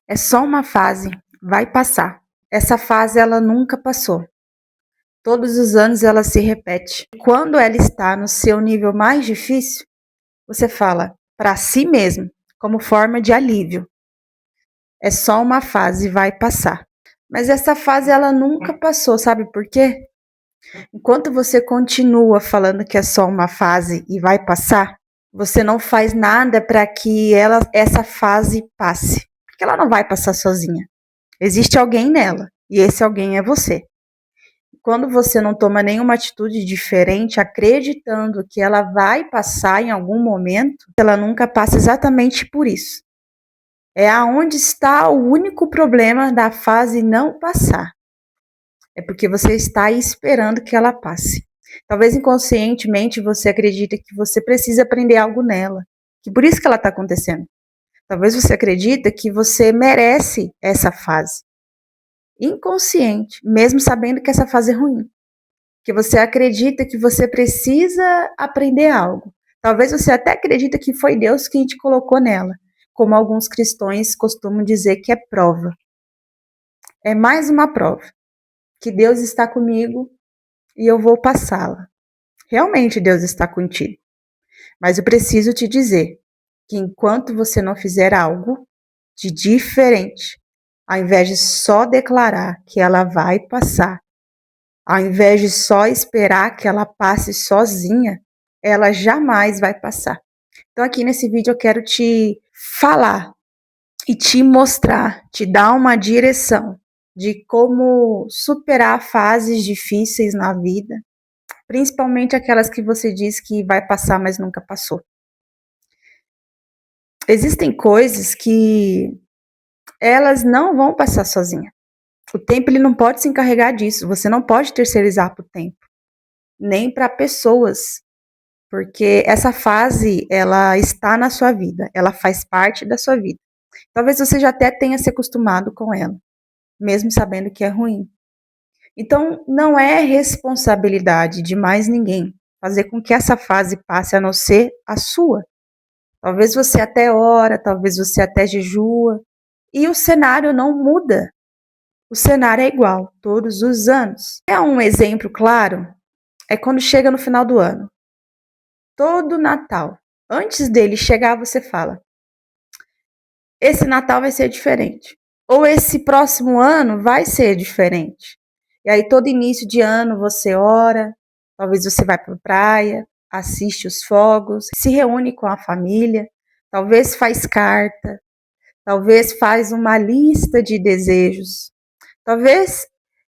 É só uma fase, vai passar. Essa fase ela nunca passou. Todos os anos ela se repete. Quando ela está no seu nível mais difícil, você fala para si mesmo, como forma de alívio. É só uma fase, vai passar. Mas essa fase ela nunca passou, sabe por quê? Enquanto você continua falando que é só uma fase e vai passar, você não faz nada para que essa fase passe. Porque ela não vai passar sozinha. Existe alguém nela, e esse alguém é você. Quando você não toma nenhuma atitude diferente, acreditando que ela vai passar em algum momento, ela nunca passa exatamente por isso. É aonde está o único problema da fase não passar. É porque você está esperando que ela passe. Talvez inconscientemente você acredita que você precisa aprender algo nela, que por isso que ela está acontecendo. Talvez você acredita que você merece essa fase. Inconsciente, mesmo sabendo que essa fase é ruim. Que você acredita que você precisa aprender algo. Talvez você até acredita que foi Deus quem te colocou nela, como alguns cristãos costumam dizer que é prova. É mais uma prova, que Deus está comigo e eu vou passá-la. Realmente Deus está contigo. Mas eu preciso te dizer que enquanto você não fizer algo de diferente, ao invés de só declarar que ela vai passar, ao invés de só esperar que ela passe sozinha, ela jamais vai passar. Então aqui nesse vídeo eu quero te falar e te mostrar, te dar uma direção de como superar fases difíceis na vida, principalmente aquelas que você diz que vai passar, mas nunca passou. Existem coisas que elas não vão passar sozinha. O tempo ele não pode se encarregar disso. Você não pode terceirizar para o tempo, nem para pessoas, porque essa fase ela está na sua vida, ela faz parte da sua vida. Talvez você já até tenha se acostumado com ela, mesmo sabendo que é ruim. Então, não é responsabilidade de mais ninguém fazer com que essa fase passe a não ser a sua. Talvez você até ora, talvez você até jejua, e o cenário não muda. O cenário é igual todos os anos. É um exemplo claro, é quando chega no final do ano. Todo Natal, antes dele chegar, você fala: esse Natal vai ser diferente. Ou esse próximo ano vai ser diferente. E aí todo início de ano você ora, talvez você vai para a praia, assiste os fogos, se reúne com a família, talvez faz carta, talvez faz uma lista de desejos, talvez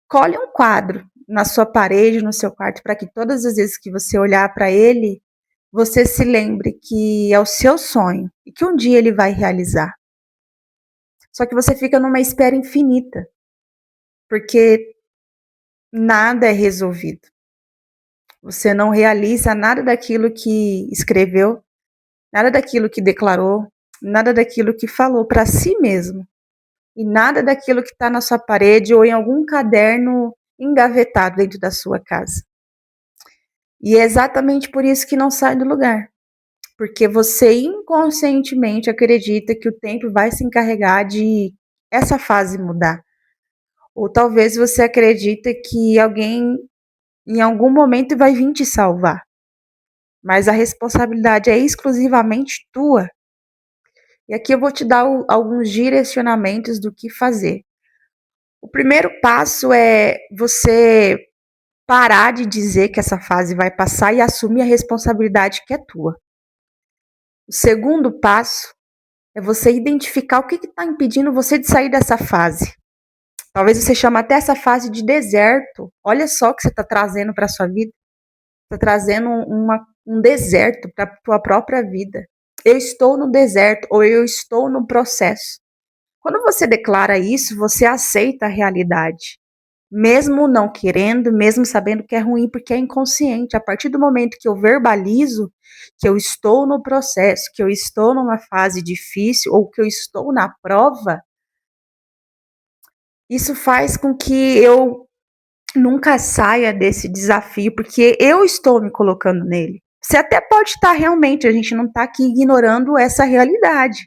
colhe um quadro na sua parede, no seu quarto, para que todas as vezes que você olhar para ele, você se lembre que é o seu sonho e que um dia ele vai realizar. Só que você fica numa espera infinita, porque nada é resolvido. Você não realiza nada daquilo que escreveu, nada daquilo que declarou, nada daquilo que falou para si mesmo. E nada daquilo que está na sua parede ou em algum caderno engavetado dentro da sua casa. E é exatamente por isso que não sai do lugar. Porque você inconscientemente acredita que o tempo vai se encarregar de essa fase mudar. Ou talvez você acredita que alguém em algum momento vai vir te salvar. Mas a responsabilidade é exclusivamente tua. E aqui eu vou te dar alguns direcionamentos do que fazer. O primeiro passo é você parar de dizer que essa fase vai passar e assumir a responsabilidade que é tua. O segundo passo é você identificar o que está impedindo você de sair dessa fase. Talvez você chame até essa fase de deserto. Olha só o que você está trazendo para a sua vida. Está trazendo um deserto para a tua própria vida. Eu estou no deserto ou eu estou no processo. Quando você declara isso, você aceita a realidade. Mesmo não querendo, mesmo sabendo que é ruim, porque é inconsciente. A partir do momento que eu verbalizo que eu estou no processo, que eu estou numa fase difícil ou que eu estou na prova, isso faz com que eu nunca saia desse desafio, porque eu estou me colocando nele. Você até pode estar realmente, a gente não está aqui ignorando essa realidade.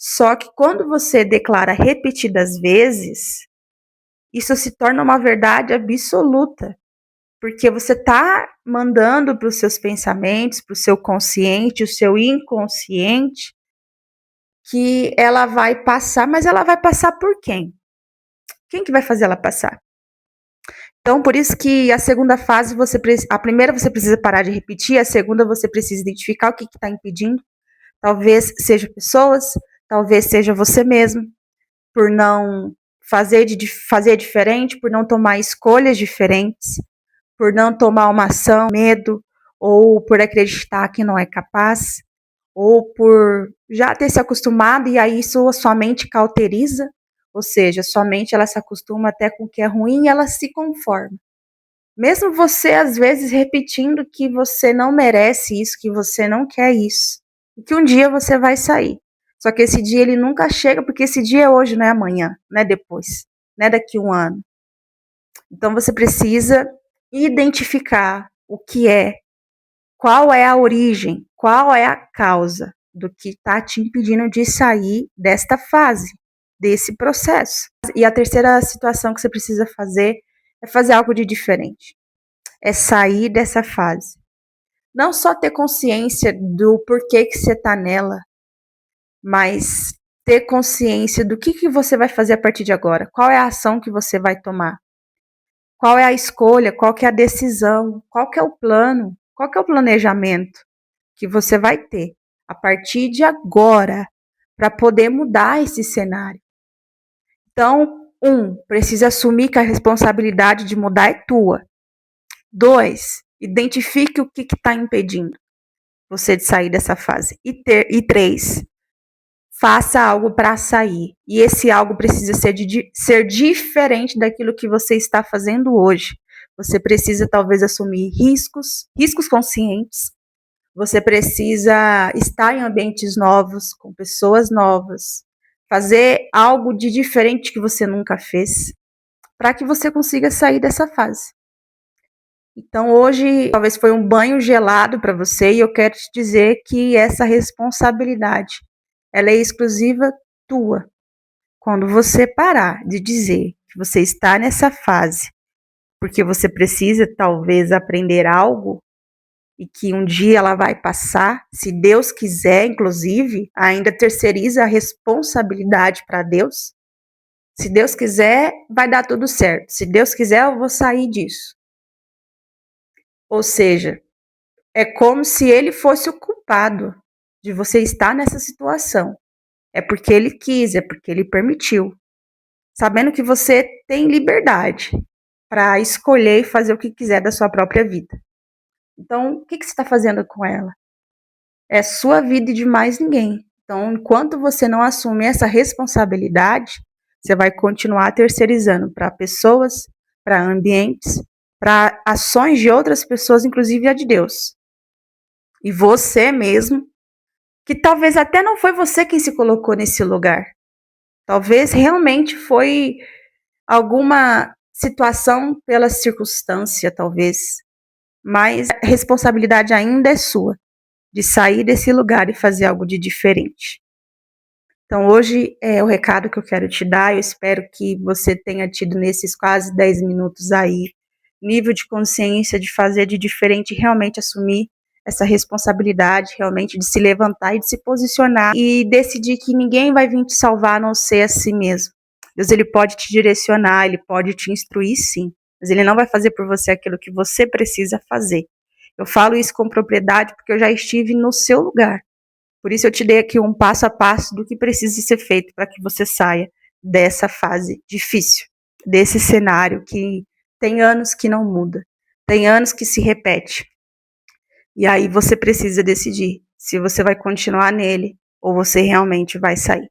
Só que quando você declara repetidas vezes, isso se torna uma verdade absoluta, porque você está mandando para os seus pensamentos, para o seu consciente, o seu inconsciente, que ela vai passar, mas ela vai passar por quem? Quem que vai fazer ela passar? Então, por isso que a segunda fase, a primeira você precisa parar de repetir, a segunda você precisa identificar o que está impedindo. Talvez seja pessoas, talvez seja você mesmo, por não fazer diferente, por não tomar escolhas diferentes, por não tomar uma ação, medo, ou por acreditar que não é capaz, ou por já ter se acostumado e aí isso a sua mente cauteriza, ou seja, sua mente ela se acostuma até com o que é ruim e ela se conforma. Mesmo você às vezes repetindo que você não merece isso, que você não quer isso, e que um dia você vai sair. Só que esse dia ele nunca chega, porque esse dia é hoje, não é amanhã, não é depois, não é daqui a um ano. Então você precisa identificar o que é, qual é a origem, qual é a causa do que está te impedindo de sair desta fase, desse processo. E a terceira situação que você precisa fazer é fazer algo de diferente. É sair dessa fase. Não só ter consciência do porquê que você está nela, mas ter consciência do que você vai fazer a partir de agora. Qual é a ação que você vai tomar? Qual é a escolha? Qual que é a decisão? Qual que é o plano? Qual que é o planejamento que você vai ter a partir de agora para poder mudar esse cenário? Então, precisa assumir que a responsabilidade de mudar é tua. 2, identifique o que está impedindo você de sair dessa fase. E 3, faça algo para sair. E esse algo precisa ser diferente daquilo que você está fazendo hoje. Você precisa talvez assumir riscos conscientes. Você precisa estar em ambientes novos, com pessoas novas, fazer algo de diferente que você nunca fez, para que você consiga sair dessa fase. Então hoje talvez foi um banho gelado para você e eu quero te dizer que essa responsabilidade, ela é exclusiva tua. Quando você parar de dizer que você está nessa fase porque você precisa talvez aprender algo e que um dia ela vai passar, se Deus quiser, inclusive, ainda terceiriza a responsabilidade para Deus. Se Deus quiser, vai dar tudo certo. Se Deus quiser, eu vou sair disso. Ou seja, é como se ele fosse o culpado de você estar nessa situação. É porque ele quis, é porque ele permitiu. Sabendo que você tem liberdade para escolher e fazer o que quiser da sua própria vida. Então, o que você está fazendo com ela? É sua vida e de mais ninguém. Então, enquanto você não assume essa responsabilidade, você vai continuar terceirizando para pessoas, para ambientes, para ações de outras pessoas, inclusive a de Deus. E você mesmo, que talvez até não foi você quem se colocou nesse lugar. Talvez realmente foi alguma situação pela circunstância, talvez. Mas a responsabilidade ainda é sua, de sair desse lugar e fazer algo de diferente. Então hoje é o recado que eu quero te dar, eu espero que você tenha tido nesses quase 10 minutos aí, nível de consciência de fazer de diferente, realmente assumir essa responsabilidade, realmente de se levantar e de se posicionar e decidir que ninguém vai vir te salvar a não ser a si mesmo. Deus, ele pode te direcionar, ele pode te instruir sim, mas ele não vai fazer por você aquilo que você precisa fazer. Eu falo isso com propriedade porque eu já estive no seu lugar. Por isso eu te dei aqui um passo a passo do que precisa ser feito para que você saia dessa fase difícil, desse cenário que tem anos que não muda, tem anos que se repete. E aí você precisa decidir se você vai continuar nele ou você realmente vai sair.